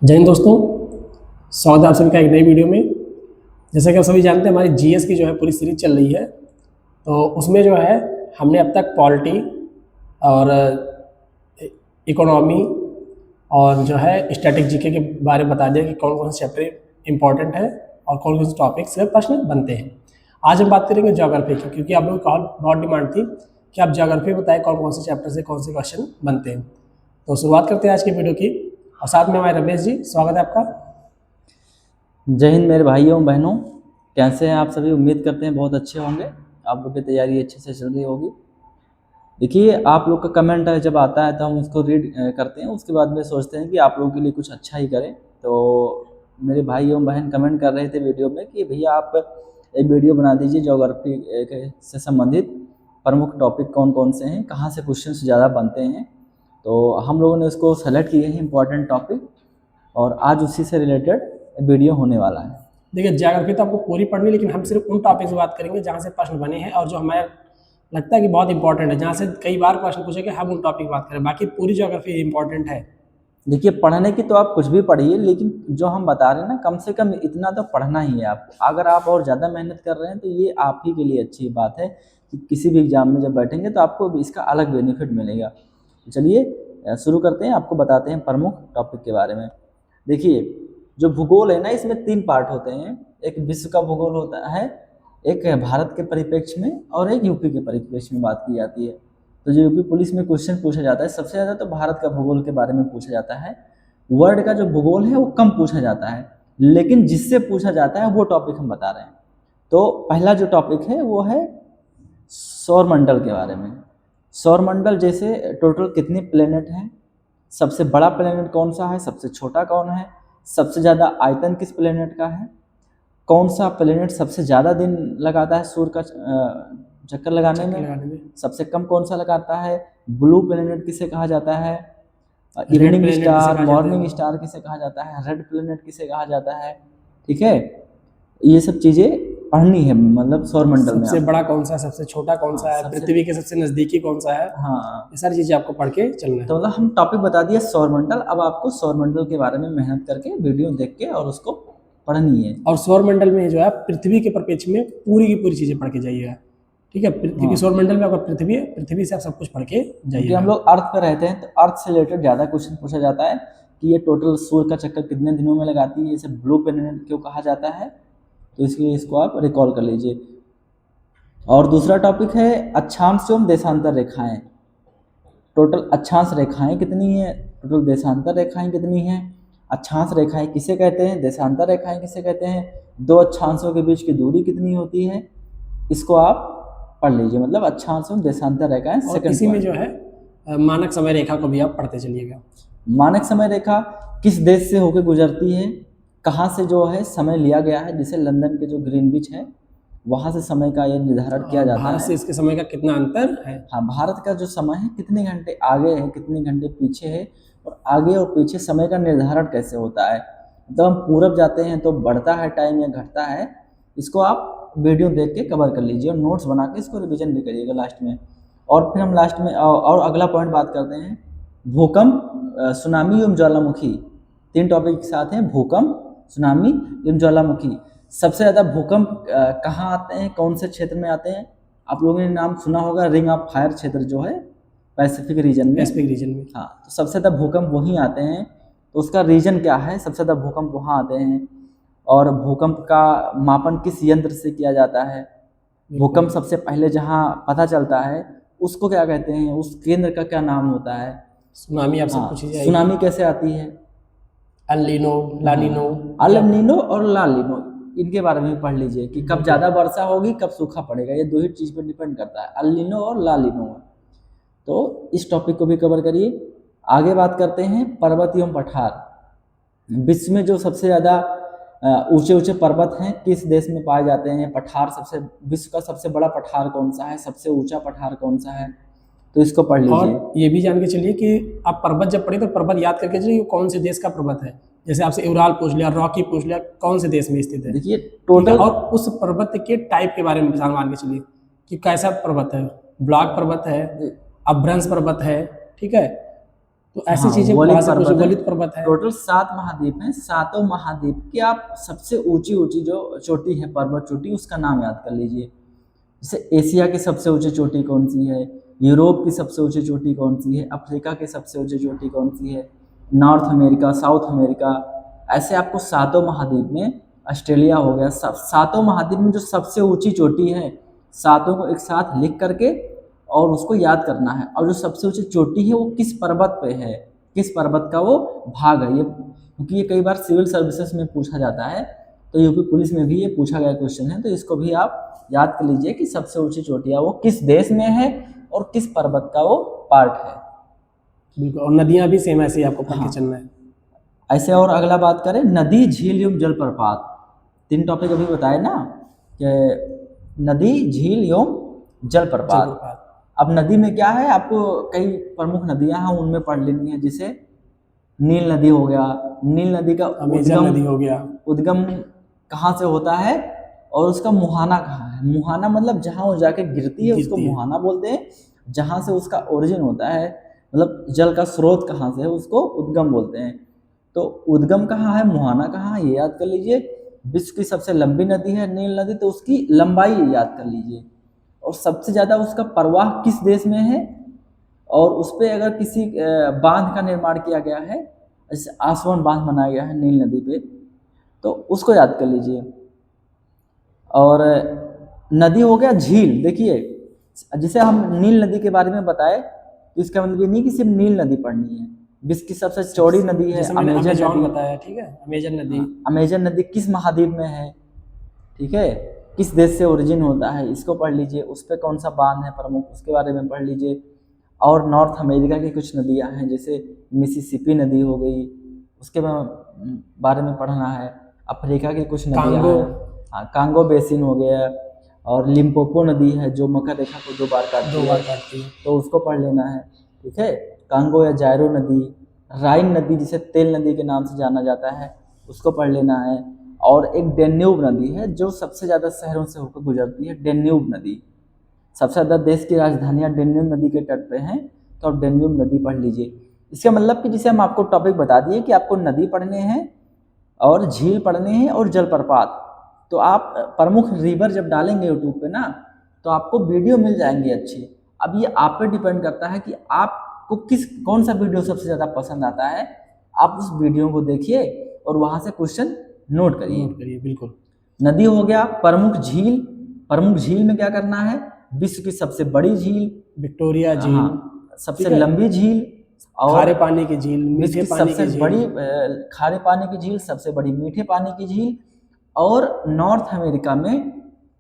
जय हिंद दोस्तों, स्वागत है आप सभी का एक नई वीडियो में। जैसा कि आप सभी जानते हैं, हमारी जीएस की जो है पूरी सीरीज चल रही है। तो उसमें जो है हमने अब तक पॉलिटी और इकोनॉमी और जो है स्टैटिक जीके के बारे में बता दिया कि कौन कौन से चैप्टर इंपॉर्टेंट है और कौन कौन से टॉपिक से प्रश्न बनते हैं। आज हम बात करेंगे ज्योग्राफी की, क्योंकि आप लोगों की बहुत डिमांड थी कि आप ज्योग्राफी बताएं कौन कौन से चैप्टर से कौन से क्वेश्चन बनते हैं। तो शुरुआत करते हैं आज की वीडियो की, और साथ में हमारे रमेश जी, स्वागत है आपका। जय हिंद मेरे भाइयों बहनों, कैसे हैं आप सभी। उम्मीद करते हैं बहुत अच्छे होंगे, आप लोग की तैयारी अच्छे से चल रही होगी। देखिए, आप लोग का कमेंट जब आता है तो हम उसको रीड करते हैं, उसके बाद में सोचते हैं कि आप लोगों के लिए कुछ अच्छा ही करें। तो मेरे भाई एवं बहन कमेंट कर रहे थे वीडियो में कि भैया आप एक वीडियो बना दीजिए ज्योग्राफी से संबंधित प्रमुख टॉपिक कौन कौन से हैं, कहाँ से क्वेश्चन ज़्यादा बनते हैं। तो हम लोगों ने उसको सेलेक्ट किए हैं इम्पोर्टेंट टॉपिक, और आज उसी से रिलेटेड वीडियो होने वाला है। देखिए, ज्योग्राफी तो आपको पूरी पढ़नी, लेकिन हम सिर्फ उन टॉपिक से बात करेंगे जहाँ से प्रश्न बने हैं और जो हमें लगता है कि बहुत इंपॉर्टेंट है, जहाँ से कई बार प्रश्न पूछे कि हम उन टॉपिक बात करें। बाकी पूरी ज्योग्राफी इंपॉर्टेंट है। देखिए, पढ़ने की तो आप कुछ भी पढ़िए, लेकिन जो हम बता रहे हैं ना, कम से कम इतना तो पढ़ना ही है आपको। अगर आप और ज़्यादा मेहनत कर रहे हैं तो ये आप ही के लिए अच्छी बात है कि किसी भी एग्जाम में जब बैठेंगे तो आपको इसका अलग बेनिफिट मिलेगा। चलिए शुरू करते हैं, आपको बताते हैं प्रमुख टॉपिक के बारे में। देखिए, जो भूगोल है ना, इसमें 3 पार्ट होते हैं। एक विश्व का भूगोल होता है, एक भारत के परिप्रेक्ष्य में, और एक यूपी के परिप्रेक्ष्य में बात की जाती है। तो जो यूपी पुलिस में क्वेश्चन पूछा जाता है सबसे ज़्यादा तो भारत का भूगोल के बारे में पूछा जाता है। वर्ल्ड का जो भूगोल है वो कम पूछा जाता है, लेकिन जिससे पूछा जाता है वो टॉपिक हम बता रहे हैं। तो पहला जो टॉपिक है वो है सौरमंडल के बारे में। सौरमंडल जैसे टोटल कितने प्लेनेट हैं, सबसे बड़ा प्लेनेट कौन सा है, सबसे छोटा कौन है, सबसे ज़्यादा आयतन किस प्लेनेट का है, कौन सा प्लेनेट सबसे ज़्यादा दिन लगाता है सूर्य का चक्कर लगाने में, सबसे कम कौन सा लगाता है, ब्लू प्लेनेट किसे कहा जाता है, इवनिंग स्टार, मॉर्निंग स्टार किसे कहा जाता है, रेड प्लेनेट किसे कहा जाता है। ठीक है, ये सब चीज़ें पढ़नी है, मतलब सौरमंडल में सबसे बड़ा कौन सा है, सबसे छोटा कौन सा है, पृथ्वी के सबसे नजदीकी कौन सा है। हाँ, ये सारी चीजें आपको पढ़ के चलना है। तो मतलब हम टॉपिक बता दिया सौरमंडल। अब आपको सौरमंडल के बारे में मेहनत करके वीडियो देख के और उसको पढ़नी है। और सौरमंडल में जो है पृथ्वी के परिप्रेक्ष्य में पूरी की पूरी चीजें पढ़ के जाइएगा। ठीक है, पृथ्वी सौरमंडल में आपका पृथ्वी है, पृथ्वी से आप सब कुछ पढ़ के जाइए। हम लोग अर्थ पे रहते हैं तो अर्थ से रिलेटेड ज़्यादा क्वेश्चन पूछा जाता है कि ये टोटल सूर्य का चक्कर कितने दिनों में लगाती है, इसे ब्लू प्लैनेट क्यों कहा जाता है। तो इसलिए इसको आप रिकॉल कर लीजिए। और दूसरा टॉपिक है अक्षांश एवं देशांतर रेखाएं। टोटल अक्षांश रेखाएं कितनी है, टोटल देशांतर रेखाएं कितनी हैं, अक्षांश रेखाएं किसे कहते हैं, देशांतर रेखाएं किसे कहते हैं, दो अक्षांशों के बीच की दूरी कितनी होती है, इसको आप पढ़ लीजिए। मतलब अक्षांश एवं देशांतर रेखाएं। और इसी में जो है मानक समय रेखा को भी आप पढ़ते चलिएगा। मानक समय रेखा किस देश से होकर गुजरती है, कहाँ से जो है समय लिया गया है, जैसे लंदन के जो ग्रीनविच है वहाँ से समय का ये निर्धारण किया जाता है। भारत से इसके समय का कितना अंतर है। हाँ, भारत का जो समय है कितने घंटे आगे है, कितने घंटे पीछे है, और आगे और पीछे समय का निर्धारण कैसे होता है। मतलब हम पूरब जाते हैं तो बढ़ता है टाइम या घटता है। इसको आप वीडियो देख के कवर कर लीजिए और नोट्स बना के इसको रिवीजन भी करिएगा लास्ट में। और फिर हम लास्ट में और अगला पॉइंट बात करते हैं भूकंप, सुनामी एवं ज्वालामुखी। 3 टॉपिक के साथ हैं भूकंप, सुनामी एवं ज्वालामुखी। सबसे ज़्यादा भूकंप कहाँ आते हैं, कौन से क्षेत्र में आते हैं। आप लोगों ने नाम सुना होगा रिंग ऑफ फायर क्षेत्र जो है पैसिफिक रीजन में। हाँ, तो सबसे ज़्यादा भूकंप वहीं आते हैं। तो उसका रीजन क्या है, सबसे ज़्यादा भूकंप वहाँ आते हैं। और भूकंप का मापन किस यंत्र से किया जाता है, भूकंप सबसे पहले जहाँ पता चलता है उसको क्या कहते हैं, उस केंद्र का क्या नाम होता है। सुनामी आपसे पूछी जाएगी। सुनामी कैसे आती है, अल नीनो, ला नीनो। अल नीनो और ला नीनो, इनके बारे में पढ़ लीजिए कि कब ज़्यादा वर्षा होगी, कब सूखा पड़ेगा। ये 2 ही चीज़ पर डिपेंड करता है, अल नीनो और ला नीनो। तो इस टॉपिक को भी कवर करिए। आगे बात करते हैं पर्वत एवं पठार। विश्व में जो सबसे ज़्यादा ऊंचे ऊंचे पर्वत हैं किस देश में पाए जाते हैं, पठार सबसे, विश्व का सबसे बड़ा पठार कौन सा है, सबसे ऊंचा पठार कौन सा है, तो इसको पढ़ लीजिए। और ये भी जान के चलिए कि आप पर्वत जब पढ़े तो पर्वत याद करके चलिए कौन से देश का पर्वत है। जैसे आपसे उराल पूछ लिया, रॉकी पूछ लिया, कौन से देश में स्थित है। देखिए टोटल, और उस पर्वत के टाइप के बारे में मान के चलिए कि कैसा पर्वत है, ब्लॉक पर्वत है, अभ्रंश पर्वत है, ठीक है, तो ऐसी हाँ, चीजें वलित वहां से कुछ पर्वत है। वलित पर्वत है। टोटल 7 महाद्वीप हैं। सातों महाद्वीप की आप सबसे ऊंची ऊंची जो चोटी है, पर्वत चोटी, उसका नाम याद कर लीजिए। जैसे एशिया की सबसे ऊंची चोटी कौन सी है, यूरोप की सबसे ऊंची चोटी कौन सी है, अफ्रीका की सबसे ऊंची चोटी कौन सी है, नॉर्थ अमेरिका, साउथ अमेरिका। ऐसे आपको सातों महाद्वीप में, ऑस्ट्रेलिया हो गया, सब सातों महाद्वीप में जो सबसे ऊंची चोटी है, सातों को एक साथ लिख करके और उसको याद करना है। और जो सबसे ऊंची चोटी है वो किस पर्वत पे है, किस पर्वत का वो भाग है। ये क्योंकि ये कई बार सिविल सर्विसेज में पूछा जाता है, तो यूपी पुलिस में भी ये पूछा गया क्वेश्चन है, तो इसको भी आप याद कर लीजिए कि सबसे ऊंची चोटियाँ वो किस देश में है और किस पर्वत का वो पार्ट है। बिल्कुल, और नदियां भी सेम ऐसे ही आपको पढ़ के चलना है। ऐसे और अगला बात करें, नदी, झील एवं जलप्रपात। 3 टॉपिक अभी बताए ना, कि नदी, झील एवं जलप्रपात। जलप्रपात। अब नदी में क्या है, आपको कई प्रमुख नदियां हैं उनमें पढ़ लेनी है। जैसे नील नदी हो गया, नील नदी का अमेजन नदी हो गया। उद्गम कहाँ से होता है और उसका मुहाना कहाँ है। मुहाना मतलब जहाँ वो जाके गिरती है उसको मुहाना बोलते हैं। जहाँ से उसका ओरिजिन होता है, मतलब जल का स्रोत कहाँ से है, उसको उद्गम बोलते हैं। तो उद्गम कहाँ है, मुहाना कहाँ है, ये याद कर लीजिए। विश्व की सबसे लंबी नदी है नील नदी, तो उसकी लंबाई याद कर लीजिए। और सबसे ज़्यादा उसका प्रवाह किस देश में है, और उस पर अगर किसी बांध का निर्माण किया गया है, जैसे आसवन बांध बनाया गया है नील नदी पे, तो उसको याद कर लीजिए। और नदी हो गया झील। देखिए, जिसे हम नील नदी के बारे में बताए, तो इसका मतलब ये नहीं कि सिर्फ नील नदी पढ़नी है। विश्व की सबसे चौड़ी नदी है अमेजन नदी बताया, ठीक है, अमेजन नदी। अमेजन नदी किस महाद्वीप में है, ठीक है, किस देश से ओरिजिन होता है, इसको पढ़ लीजिए। उस पर कौन सा बांध है प्रमुख, उसके बारे में पढ़ लीजिए। और नॉर्थ अमेरिका की कुछ नदियां हैं, जैसे मिसिसिपी नदी हो गई, उसके बारे में पढ़ना है। अफ्रीका की कुछ नदियां हैं, हाँ, कांगो बेसिन हो गया। और लिम्पोपो नदी है जो मकर रेखा को 2 बार काटती है, तो उसको पढ़ लेना है, ठीक है। कांगो या जायरो नदी, राइन नदी जिसे तेल नदी के नाम से जाना जाता है, उसको पढ़ लेना है। और एक डेन्यूब नदी है जो सबसे ज़्यादा शहरों से होकर गुजरती है, डेन्यूब नदी। सबसे ज़्यादा देश की राजधानियाँ डेन्यूब नदी के तट पे हैं, तो आप डेन्यूब नदी पढ़ लीजिए। इसका मतलब कि जिसे हम आपको टॉपिक बता दिए कि आपको नदी पढ़ने हैं और झील पढ़ने हैं और जलप्रपात। तो आप प्रमुख रिवर जब डालेंगे यूट्यूब पे ना, तो आपको वीडियो मिल जाएंगे अच्छी। अब ये आप पे डिपेंड करता है कि आपको कौन सा वीडियो सबसे ज़्यादा पसंद आता है। आप उस वीडियो को देखिए और वहाँ से क्वेश्चन नोट करिए। बिल्कुल। नदी हो गया। प्रमुख झील, प्रमुख झील में क्या करना है, विश्व की सबसे बड़ी झील विक्टोरिया झील, सबसे लंबी झील, और खारे पानी की झील, मीठे पानी सबसे बड़ी खारे पानी की झील, सबसे बड़ी मीठे पानी की झील। और नॉर्थ अमेरिका में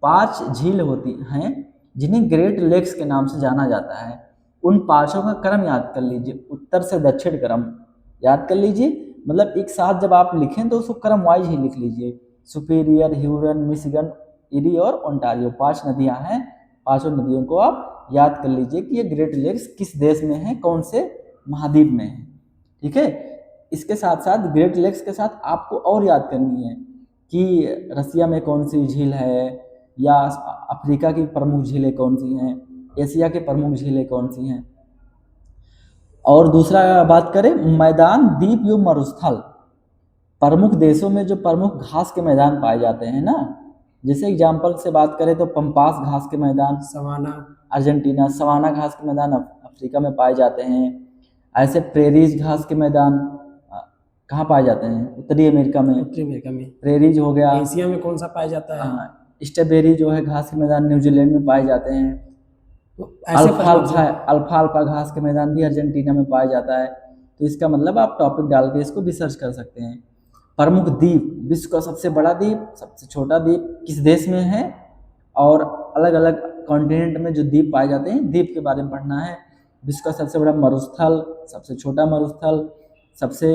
5 झील होती हैं जिन्हें ग्रेट लेक्स के नाम से जाना जाता है। उन 5 का क्रम याद कर लीजिए, उत्तर से दक्षिण क्रम याद कर लीजिए। मतलब एक साथ जब आप लिखें तो उसको क्रम वाइज ही लिख लीजिए। सुपीरियर, ह्यूरन, मिशिगन, इरी और ओंटारियो, 5 नदियां हैं। 5 नदियों को आप याद कर लीजिए कि ये ग्रेट लेक्स किस देश में है, कौन से महाद्वीप में है, ठीक है। इसके साथ साथ ग्रेट लेक्स के साथ आपको और याद करनी है कि रसिया में कौन सी झील है, या अफ्रीका की प्रमुख झीलें कौन सी हैं, एशिया के प्रमुख झीलें कौन सी हैं। और दूसरा बात करें, मैदान, द्वीप एवं मरुस्थल। प्रमुख देशों में जो प्रमुख घास के मैदान पाए जाते हैं ना, जैसे एग्जाम्पल से बात करें तो पंपास घास के मैदान सवाना अर्जेंटीना, सवाना घास के मैदान अफ्रीका में पाए जाते हैं। ऐसे प्रेरीज घास के मैदान कहाँ पाए जाते हैं, उत्तरी अमेरिका में। उत्तरी अमेरिका में प्रेरीज हो गया। एशिया में कौन सा पाया जाता है, स्ट्रॉबेरी जो है घास के मैदान न्यूजीलैंड में पाए जाते हैं। तो ऐसे अल्फाल्फा घास के मैदान भी अर्जेंटीना में पाया जाता है। तो इसका मतलब आप टॉपिक डाल के इसको भी सर्च कर सकते हैं। प्रमुख द्वीप, विश्व का सबसे बड़ा द्वीप, सबसे छोटा द्वीप किस देश में है, और अलग अलग कॉन्टिनेंट में जो द्वीप पाए जाते हैं, द्वीप के बारे में पढ़ना है। विश्व का सबसे बड़ा मरुस्थल, सबसे छोटा मरुस्थल, सबसे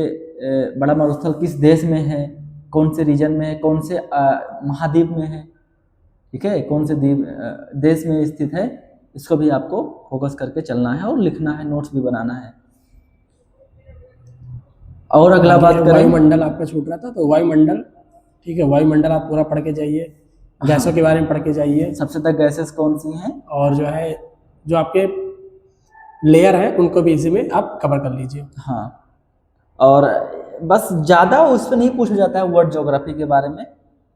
बड़ा मरुस्थल किस देश में है, कौन से रीजन में है, कौन से महाद्वीप में है, ठीक है, कौन से द्वीप देश में स्थित है, इसको भी आपको फोकस करके चलना है और लिखना है, नोट्स भी बनाना है। और अगला बात करें, वायुमंडल आपका छूट रहा था, तो वायुमंडल, ठीक है, वायुमंडल आप पूरा पढ़ के जाइए। गैसों के बारे में पढ़ के जाइए। सबसे तक गैसेस कौन सी हैं, और जो है जो आपके लेयर हैं उनको भी इसी में आप कवर कर लीजिए। हाँ, और बस ज़्यादा उस पर नहीं पूछा जाता है वर्ल्ड ज्योग्राफी के बारे में।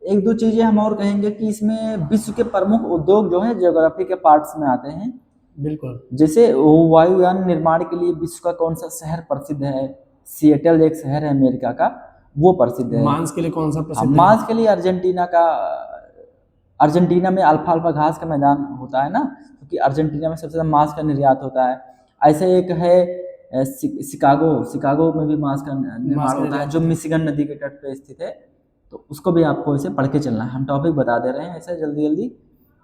एक दो चीज़ें हम और कहेंगे कि इसमें विश्व के प्रमुख उद्योग जो है ज्योग्राफी के पार्ट्स में आते हैं। बिल्कुल। जैसे वायुयान निर्माण के लिए विश्व का कौन सा शहर प्रसिद्ध है? सिएटल एक शहर है अमेरिका का, वो प्रसिद्ध है। मांस के लिए कौन सा हाँ, प्रसिद्ध है? मांस के लिए अर्जेंटीना में अल्फाल्फा घास का मैदान होता है ना, क्योंकि अर्जेंटीना में सबसे ज़्यादा मांस का निर्यात होता है। ऐसे एक है शिकागो में भी मांस का निर्माण होता है, जो मिशिगन नदी के तट पे स्थित है। तो उसको भी आपको इसे पढ़ के चलना है, हम टॉपिक बता दे रहे हैं ऐसे जल्दी जल्दी।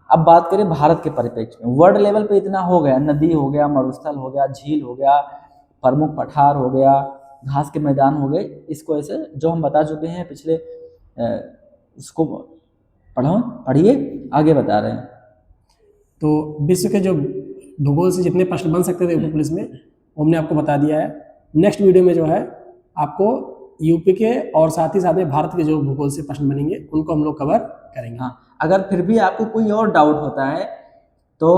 अब बात करें भारत के परिप्रेक्ष्य में, वर्ल्ड लेवल पे इतना हो गया, नदी हो गया, मरुस्थल हो गया, झील हो गया, प्रमुख पठार हो गया, घास के मैदान हो गए, इसको ऐसे जो हम बता चुके हैं पिछले उसको पढ़िए, आगे बता रहे हैं। तो विश्व के जो भूगोल से जितने प्रश्न बन सकते थे यूपी पुलिस में, वो हमने आपको बता दिया है। नेक्स्ट वीडियो में जो है आपको यूपी के और साथ ही साथ में भारत के जो भूगोल से प्रश्न बनेंगे उनको हम लोग कवर करेंगे। हाँ, अगर फिर भी आपको कोई और डाउट होता है तो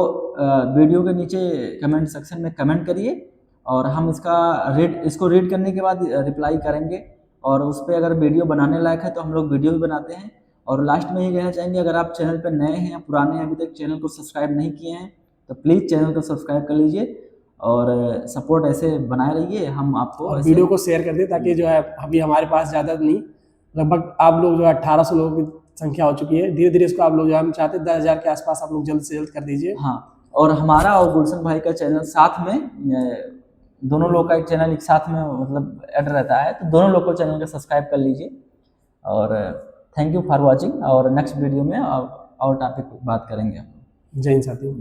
वीडियो के नीचे कमेंट सेक्शन में कमेंट करिए, और हम इसको रीड करने के बाद रिप्लाई करेंगे। और उस पर अगर वीडियो बनाने लायक है तो हम लोग वीडियो भी बनाते हैं। और लास्ट में ये कहना चाहेंगे, अगर आप चैनल पर नए हैं या पुराने हैं, अभी तक चैनल को सब्सक्राइब नहीं किए हैं, तो प्लीज़ चैनल को सब्सक्राइब कर लीजिए और सपोर्ट ऐसे बनाए रहिए। हम आपको वीडियो को शेयर कर दें, ताकि जो है अभी हमारे पास ज़्यादा नहीं, लगभग आप लोग जो है 1800 लोगों की संख्या हो चुकी है। धीरे धीरे इसको आप लोग जो हम चाहते हैं 10,000 के आसपास आप लोग जल्द से जल्द कर दीजिए। हाँ, और हमारा और गुलशन भाई का चैनल साथ में, दोनों लोग का एक चैनल एक साथ में मतलब ऐड रहता है, तो दोनों लोग को चैनल को सब्सक्राइब कर लीजिए। और थैंक यू फॉर वॉचिंग, और नेक्स्ट वीडियो में और टॉपिक बात करेंगे हम। जय हिंद साथियों।